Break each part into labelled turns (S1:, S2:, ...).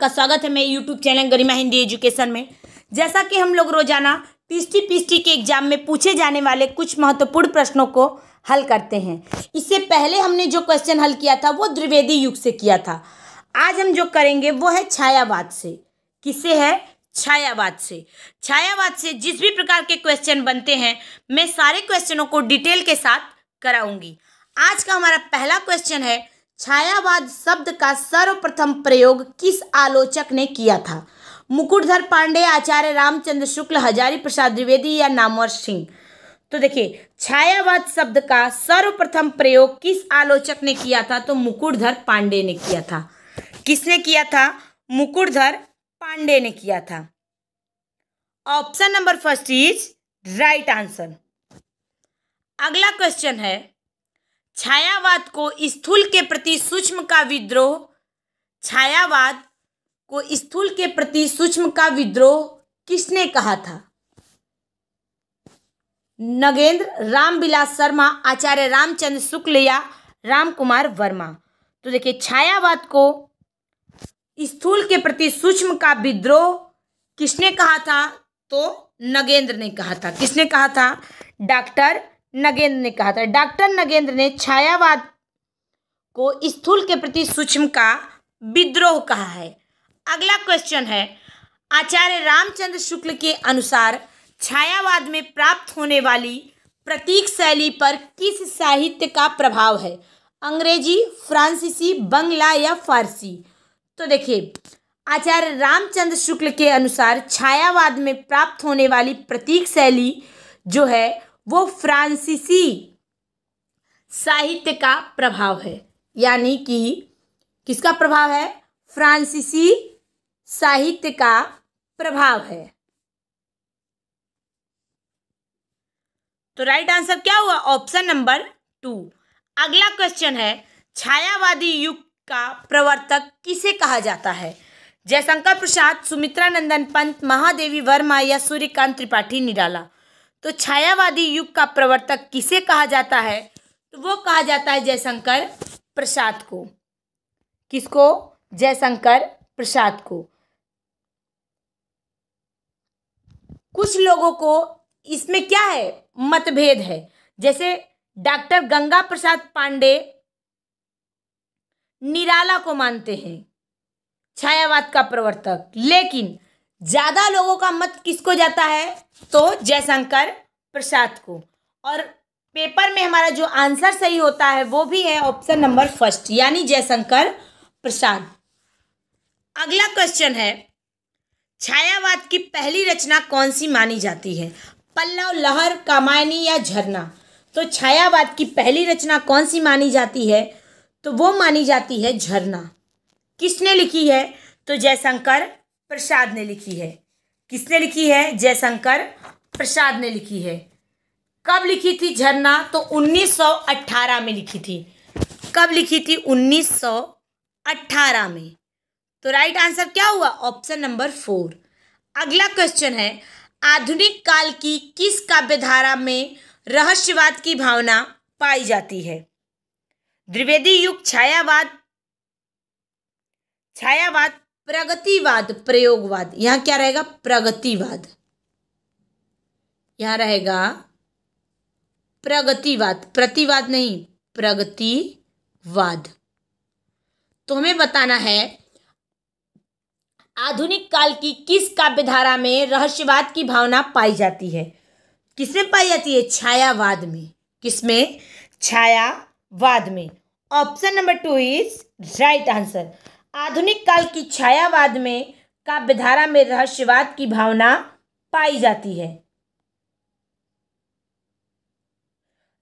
S1: आपका स्वागत है मेरे यूट्यूब चैनल गरिमा हिंदी एजुकेशन में। जैसा कि हम लोग रोजाना टीएसटी पीएसटी के एग्जाम में पूछे जाने वाले कुछ महत्वपूर्ण प्रश्नों को हल करते हैं। इससे पहले हमने जो क्वेश्चन हल किया था वो द्विवेदी युग से किया था। आज हम जो करेंगे वो है छायावाद से। किससे है? छायावाद से। छायावाद से जिस भी प्रकार के क्वेश्चन बनते हैं मैं सारे क्वेश्चनों को डिटेल के साथ कराऊंगी। आज का हमारा पहला क्वेश्चन है, छायावाद शब्द का सर्वप्रथम प्रयोग किस आलोचक ने किया था? मुकुटधर पांडे, आचार्य रामचंद्र शुक्ल, हजारी प्रसाद द्विवेदी या नामवर सिंह? तो देखिए, छायावाद शब्द का सर्वप्रथम प्रयोग किस आलोचक ने किया था? तो मुकुटधर पांडे ने किया था। किसने किया था? मुकुटधर पांडे ने किया था। Option number first is right answer. अगला क्वेश्चन है, छायावाद को स्थूल के प्रति सूक्ष्म का विद्रोह, छायावाद को स्थूल के प्रति सूक्ष्म का विद्रोह किसने कहा था? नगेंद्र, रामविलास शर्मा, आचार्य रामचंद्र शुक्ल या रामकुमार वर्मा? तो देखिए, छायावाद को स्थूल के प्रति सूक्ष्म का विद्रोह किसने कहा था? तो नगेंद्र ने कहा था। किसने कहा था? डॉक्टर नगेंद्र ने कहा था। डॉक्टर नगेंद्र ने छायावाद को स्थूल के प्रति सूक्ष्म का विद्रोह कहा है। अगला क्वेश्चन है, आचार्य रामचंद्र शुक्ल के अनुसार छायावाद में प्राप्त होने वाली प्रतीक शैली पर किस साहित्य का प्रभाव है? अंग्रेजी, फ्रांसीसी, बंगला या फारसी? तो देखिए, आचार्य रामचंद्र शुक्ल के अनुसार छायावाद में प्राप्त होने वाली प्रतीक शैली जो है वो फ्रांसीसी साहित्य का प्रभाव है। यानी कि किसका प्रभाव है? फ्रांसीसी साहित्य का प्रभाव है। तो राइट आंसर क्या हुआ? Option number 2। अगला क्वेश्चन है, छायावादी युग का प्रवर्तक किसे कहा जाता है? जयशंकर प्रसाद, सुमित्रा नंदन पंत, महादेवी वर्मा या सूर्यकांत त्रिपाठी निराला? तो छायावादी युग का प्रवर्तक किसे कहा जाता है? तो वो कहा जाता है जयशंकर प्रसाद को। किसको? जयशंकर प्रसाद को। कुछ लोगों को इसमें क्या है? मतभेद है। जैसे डॉक्टर गंगा प्रसाद पांडे निराला को मानते हैं छायावाद का प्रवर्तक, लेकिन ज्यादा लोगों का मत किसको जाता है? तो जयशंकर प्रसाद को। और पेपर में हमारा जो आंसर सही होता है वो भी है ऑप्शन नंबर फर्स्ट, यानी जयशंकर प्रसाद। अगला क्वेश्चन है, छायावाद की पहली रचना कौन सी मानी जाती है? पल्लव, लहर, कामायनी या झरना? तो छायावाद की पहली रचना कौन सी मानी जाती है? तो वो मानी जाती है झरना। किसने लिखी है? तो जयशंकर प्रसाद ने लिखी है। किसने लिखी है? जयशंकर प्रसाद ने लिखी है। कब लिखी थी झरना? तो 1918 में लिखी थी। कब लिखी थी? 1918 में। तो राइट आंसर क्या हुआ? Option number 4। अगला क्वेश्चन है, आधुनिक काल की किस काव्यधारा में रहस्यवाद की भावना पाई जाती है? द्विवेदी युग, छायावाद, छायावाद, प्रगतिवाद, प्रयोगवाद? यहां क्या रहेगा? प्रगतिवाद। यहां रहेगा प्रगतिवाद, प्रतिवाद नहीं, प्रगतिवाद। तो हमें बताना है आधुनिक काल की किस काव्यधारा में रहस्यवाद की भावना पाई जाती है? किसमें पाई जाती है? छायावाद में। किसमें? छायावाद में। Option number 2 is right answer. आधुनिक काल की छायावाद में काव्यधारा में रहस्यवाद की भावना पाई जाती है।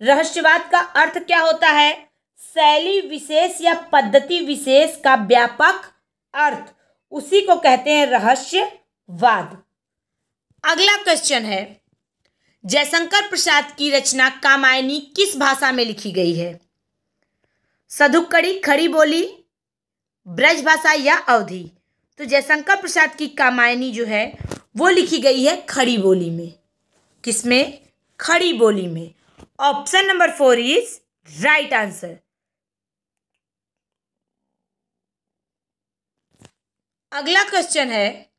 S1: रहस्यवाद का अर्थ क्या होता है? शैली विशेष या पद्धति विशेष का व्यापक अर्थ, उसी को कहते हैं रहस्यवाद। अगला क्वेश्चन है, जयशंकर प्रसाद की रचना कामायनी किस भाषा में लिखी गई है? सधुक्कड़ी, खड़ी बोली, ब्रज भाषा या अवधी? तो जयशंकर प्रसाद की कामायनी जो है वो लिखी गई है खड़ी बोली में। किसमें? खड़ी बोली में। Option number 4 is right answer. अगला क्वेश्चन है,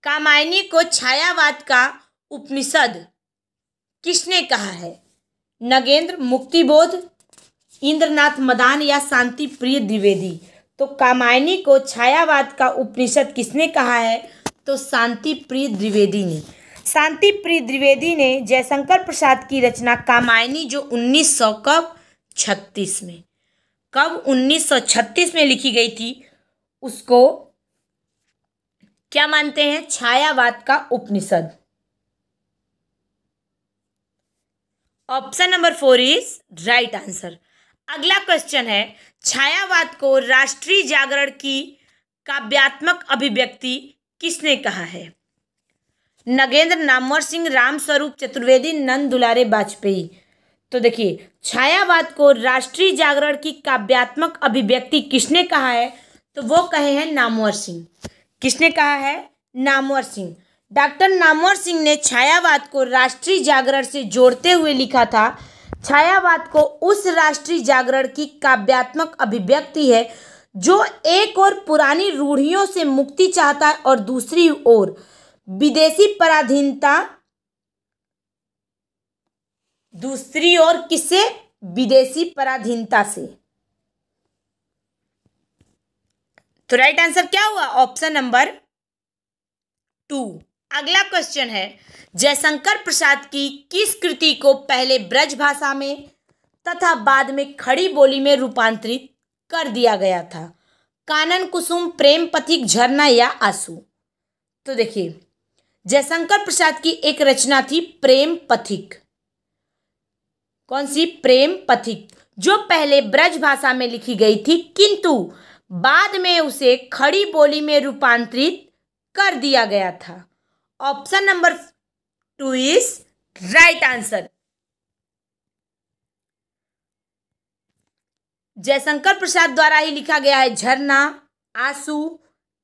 S1: कामायनी को छायावाद का उपनिषद किसने कहा है? नगेंद्र, मुक्तिबोध, इंद्रनाथ मदान या शांति प्रिय द्विवेदी? तो कामायनी को छायावाद का उपनिषद किसने कहा है? तो शांति प्रिय द्विवेदी ने। शांति प्रिय द्विवेदी ने जयशंकर प्रसाद की रचना कामायनी, जो 1936 में, कब 1936 में लिखी गई थी, उसको क्या मानते हैं? छायावाद का उपनिषद। Option number 4 is right answer. अगला क्वेश्चन है, छायावाद को राष्ट्रीय जागरण की काव्यात्मक अभिव्यक्ति किसने कहा है? नगेंद्र, नामवर सिंह, रामस्वरूप चतुर्वेदी, नंद दुलारे वाजपेयी? तो देखिए, छायावाद को राष्ट्रीय जागरण की काव्यात्मक अभिव्यक्ति किसने कहा है? तो वो कहे हैं नामवर सिंह। किसने कहा है? नामवर सिंह। डॉक्टर नामवर सिंह ने छायावाद को राष्ट्रीय जागरण से जोड़ते हुए लिखा था, छायावाद को उस राष्ट्रीय जागरण की काव्यात्मक अभिव्यक्ति है जो एक ओर पुरानी रूढ़ियों से मुक्ति चाहता है और दूसरी ओर विदेशी पराधीनता, दूसरी ओर किससे? विदेशी पराधीनता से। तो राइट आंसर क्या हुआ? Option number 2। अगला क्वेश्चन है, जयशंकर प्रसाद की किस कृति को पहले ब्रज भाषा में तथा बाद में खड़ी बोली में रूपांतरित कर दिया गया था? कानन कुसुम, प्रेम पथिक, झरना या आंसू? तो देखिए, जयशंकर प्रसाद की एक रचना थी प्रेम पथिक। कौन सी? प्रेम पथिक, जो पहले ब्रज भाषा में लिखी गई थी, किंतु बाद में उसे खड़ी बोली में रूपांतरित कर दिया गया था। Option number 2 is right answer. Jaishankar Prasad द्वारा ही लिखा गया है झरना, आंसू,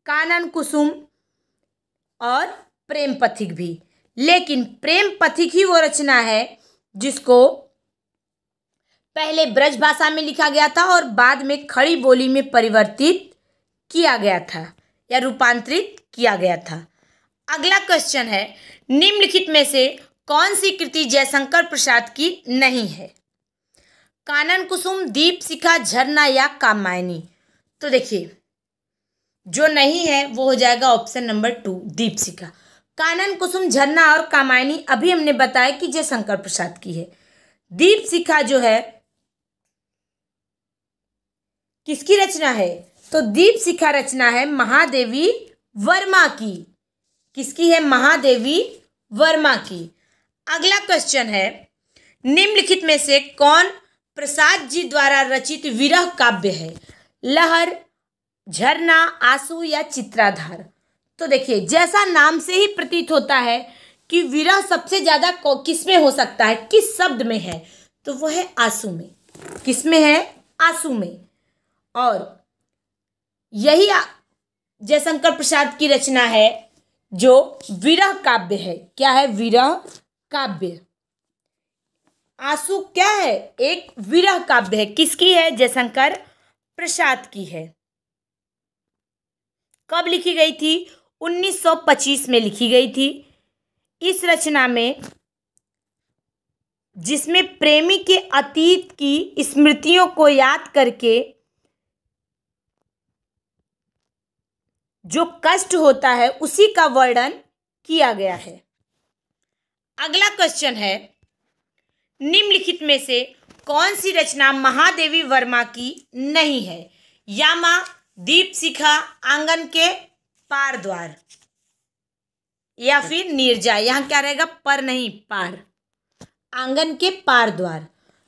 S1: कानन कुसुम और प्रेम पथिक भी। लेकिन प्रेम पथिक ही वो रचना है जिसको पहले ब्रज भाषा में लिखा गया था और बाद में खड़ी बोली में परिवर्तित किया गया था या रूपांतरित किया गया था। अगला क्वेश्चन है, निम्नलिखित में से कौन सी कृति जयशंकर प्रसाद की नहीं है? कानन कुसुम, दीप शिखा, झरना या कामायनी? तो देखिए, जो नहीं है वो हो जाएगा ऑप्शन नंबर 2, दीप शिखा। कानन कुसुम, झरना और कामायनी अभी हमने बताया कि जयशंकर प्रसाद की है। दीप शिखा जो है किसकी रचना है? तो दीप शिखा रचना है महादेवी वर्मा की। किसकी है? महादेवी वर्मा की। अगला क्वेश्चन है, निम्नलिखित में से कौन प्रसाद जी द्वारा रचित विरह काव्य है? लहर, झरना, आंसू या चित्राधार? तो देखिए, जैसा नाम से ही प्रतीत होता है कि विरह सबसे ज्यादा किस में हो सकता है, किस शब्द में है, तो वो है आंसू में। किस में है? आंसू में। और यही जयशंकर प्रसाद की रचना है जो विरह काव्य है। क्या है? विरह काव्य। आंसू क्या है? एक विरह काव्य है। किसकी है? जयशंकर प्रसाद की है। कब लिखी गई थी? 1925 में लिखी गई थी। इस रचना में, जिसमें प्रेमी के अतीत की स्मृतियों को याद करके जो कष्ट होता है उसी का वर्णन किया गया है। अगला क्वेश्चन है, निम्नलिखित में से कौन सी रचना महादेवी वर्मा की नहीं है? यामा, दीप शिखा, आंगन के पार द्वार या फिर नीरजा? यहाँ क्या रहेगा? पर नहीं, पार। आंगन के पार द्वार।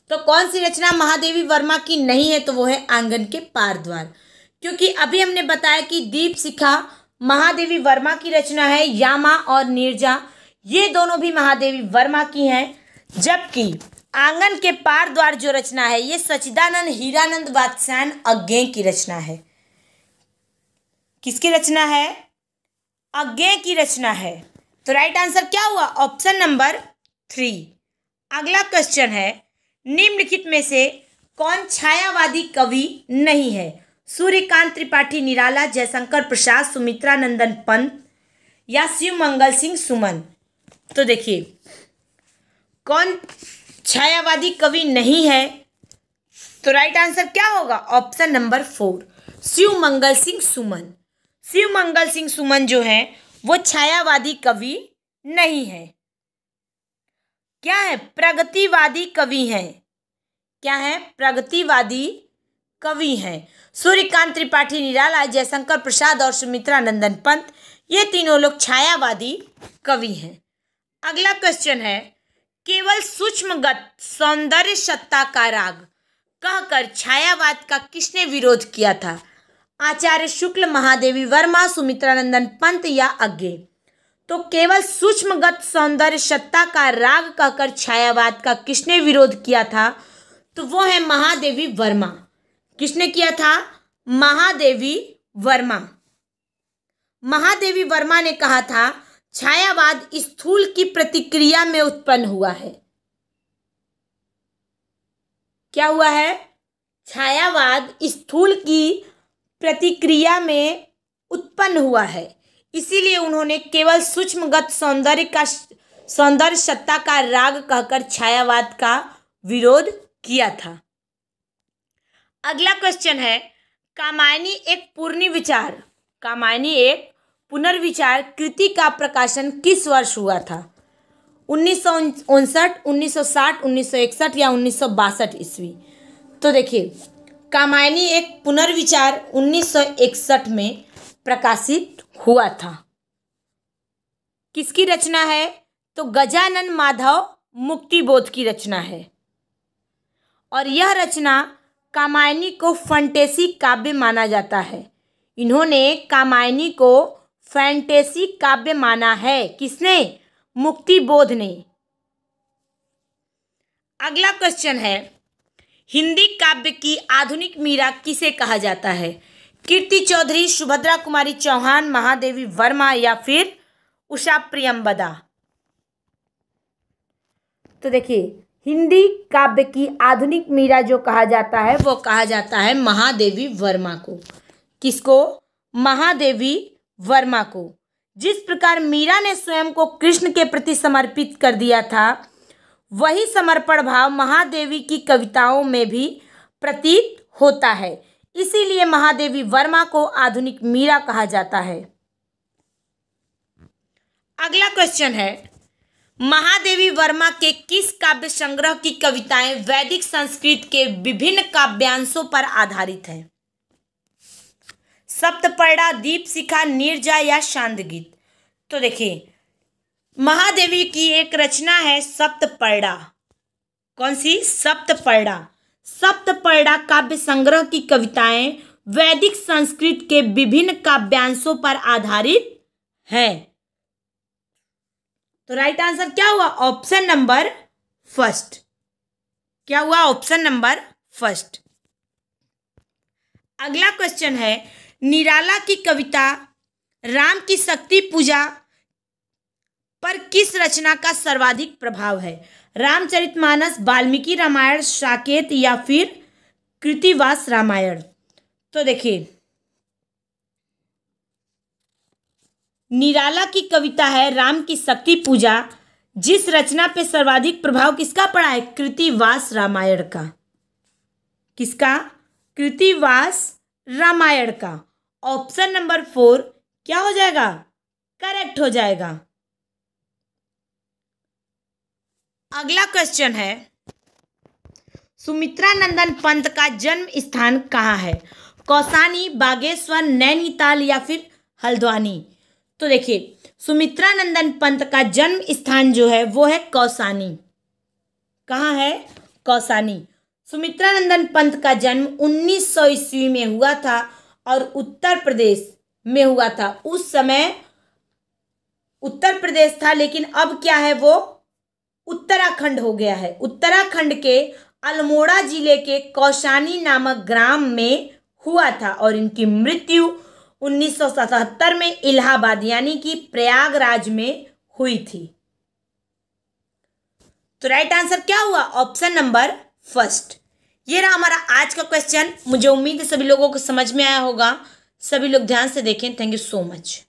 S1: तो कौन सी रचना महादेवी वर्मा की नहीं है? तो वो है आंगन के पार द्वार। क्योंकि अभी हमने बताया कि दीप शिखा महादेवी वर्मा की रचना है, यामा और नीरजा ये दोनों भी महादेवी वर्मा की हैं, जबकि आंगन के पार द्वार जो रचना है ये सच्चिदानंद हीरानंद वात्स्यायन अज्ञेय की रचना है। किसकी रचना है? अज्ञेय की रचना है। तो राइट आंसर क्या हुआ? Option number 3। अगला क्वेश्चन है, निम्नलिखित में से कौन छायावादी कवि नहीं है? सूर्यकांत त्रिपाठी निराला, जयशंकर प्रसाद, सुमित्रा नंदन पंत या शिवमंगल सिंह सुमन। तो देखिए कौन छायावादी कवि नहीं है, तो राइट आंसर क्या होगा? Option number 4 Shivmangal Singh Suman. शिवमंगल सिंह सुमन जो है वो छायावादी कवि नहीं है। क्या है? प्रगतिवादी कवि है। क्या है? प्रगतिवादी कवि हैं। सूर्यकांत त्रिपाठी निराला, जयशंकर प्रसाद और सुमित्रा नंदन पंत, ये तीनों लोग छायावादी कवि हैं। अगला क्वेश्चन है, केवल सूक्ष्मगत सौंदर्य सत्ता का राग कहकर छायावाद का किसने विरोध किया था? आचार्य शुक्ल, महादेवी वर्मा, सुमित्रा नंदन पंत या अज्ञे। तो केवल सूक्ष्मगत सौंदर्य सत्ता का राग कहकर छायावाद का किसने विरोध किया था? तो वो है महादेवी वर्मा। किसने किया था? महादेवी वर्मा। महादेवी वर्मा ने कहा था छायावाद स्थूल की प्रतिक्रिया में उत्पन्न हुआ है। क्या हुआ है? छायावाद स्थूल की प्रतिक्रिया में उत्पन्न हुआ है, इसीलिए उन्होंने केवल सूक्ष्मगत सौंदर्य सत्ता का राग कहकर छायावाद का विरोध किया था। अगला क्वेश्चन है, कामायनी एक पुनर्विचार कृति का प्रकाशन किस वर्ष हुआ था? 1959, 1960, 1961 या 1962 ईस्वी। तो देखिए कामायनी एक पुनर्विचार 1961 में प्रकाशित हुआ था। किसकी रचना है? तो गजानन माधव मुक्तिबोध की रचना है। और यह रचना कामायनी को फैंटेसी काव्य माना जाता है। इन्होंने कामायनी को फैंटेसी काव्य माना है। किसने? मुक्तिबोध ने। अगला क्वेश्चन है, हिंदी काव्य की आधुनिक मीरा किसे कहा जाता है? कीर्ति चौधरी, सुभद्रा कुमारी चौहान, महादेवी वर्मा या फिर उषा प्रियंवदा। तो देखिए हिंदी काव्य की आधुनिक मीरा जो कहा जाता है वो कहा जाता है महादेवी वर्मा को। किसको? महादेवी वर्मा को। जिस प्रकार मीरा ने स्वयं को कृष्ण के प्रति समर्पित कर दिया था, वही समर्पण भाव महादेवी की कविताओं में भी प्रतीत होता है, इसीलिए महादेवी वर्मा को आधुनिक मीरा कहा जाता है। अगला क्वेश्चन है, महादेवी वर्मा के किस काव्य संग्रह की कविताएं वैदिक संस्कृत के विभिन्न काव्यांशों पर आधारित हैं? सप्तपर्णा, दीपशिखा, नीरजा या शांतगीत। तो देखिए महादेवी की एक रचना है सप्तपर्णा। कौन सी? सप्तपर्णा। सप्तपर्णा काव्य संग्रह की कविताएं वैदिक संस्कृत के विभिन्न काव्यांशों पर आधारित है। तो राइट आंसर क्या हुआ? Option number first. क्या हुआ? Option number first. अगला क्वेश्चन है, निराला की कविता राम की शक्ति पूजा पर किस रचना का सर्वाधिक प्रभाव है? रामचरितमानस, वाल्मीकि रामायण, साकेत या फिर कृतिवास रामायण। तो देखिए निराला की कविता है राम की शक्ति पूजा, जिस रचना पे सर्वाधिक प्रभाव किसका पड़ा है? कृतिवास रामायण का। किसका? कृतिवास रामायण का। ऑप्शन नंबर 4 क्या हो जाएगा? करेक्ट हो जाएगा। अगला क्वेश्चन है, सुमित्रा नंदन पंत का जन्म स्थान कहाँ है? कौसानी, बागेश्वर, नैनीताल या फिर हल्द्वानी। तो देखिए सुमित्रा नंदन पंत का जन्म स्थान जो है वो है कौसानी। कहाँ है? कौसानी। सुमित्रा नंदन पंत का जन्म 1900 ईस्वी में हुआ था और उत्तर प्रदेश में हुआ था। उस समय उत्तर प्रदेश था, लेकिन अब क्या है? वो उत्तराखंड हो गया है। उत्तराखंड के अल्मोड़ा जिले के कौसानी नामक ग्राम में हुआ था और इनकी मृत्यु 1977 में इलाहाबाद यानी कि प्रयागराज में हुई थी। तो राइट आंसर क्या हुआ? Option number first. ये रहा हमारा आज का क्वेश्चन। मुझे उम्मीद है सभी लोगों को समझ में आया होगा। सभी लोग ध्यान से देखें। Thank you so much.